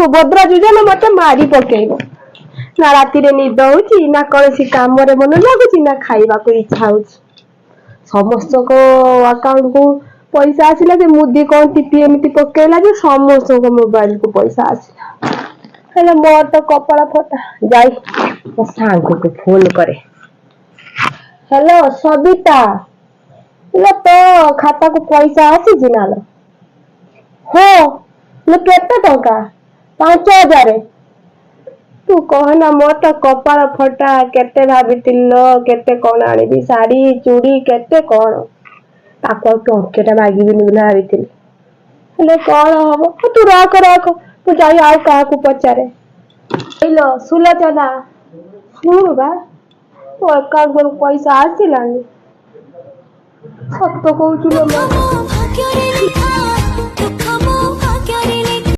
सुभद्रा योजना मत मारी पकेब ना राति निद हो ना कौन काम मन लगुच ना खाइबा को इच्छा हो समस्त को अकाउंट को पैसा आसला जे मुदी कौन टीपी एमती पकेला जे समस्त को मोबाइल को पैसा आसला हेले मोर तो कपड़ा फटा जाई मो सांग को फोन करे। हेलो सबिता ये तो खाता को पैसा आसी जिना लो हो न केते टका 5000 तू कहना मोर तो कपाल फटा केते भाबितिलो केते कोन आनिबी साड़ी चूड़ी केते कोन ताको टंकेटा मागिबिनी बोला भाबितिली हेले कोन हबो तू राख तू जाई आ का को पचारे हेलो सुलोचना सुन बा तो अकाउंट को पैसा आसिलानी सत्य कहूचुलो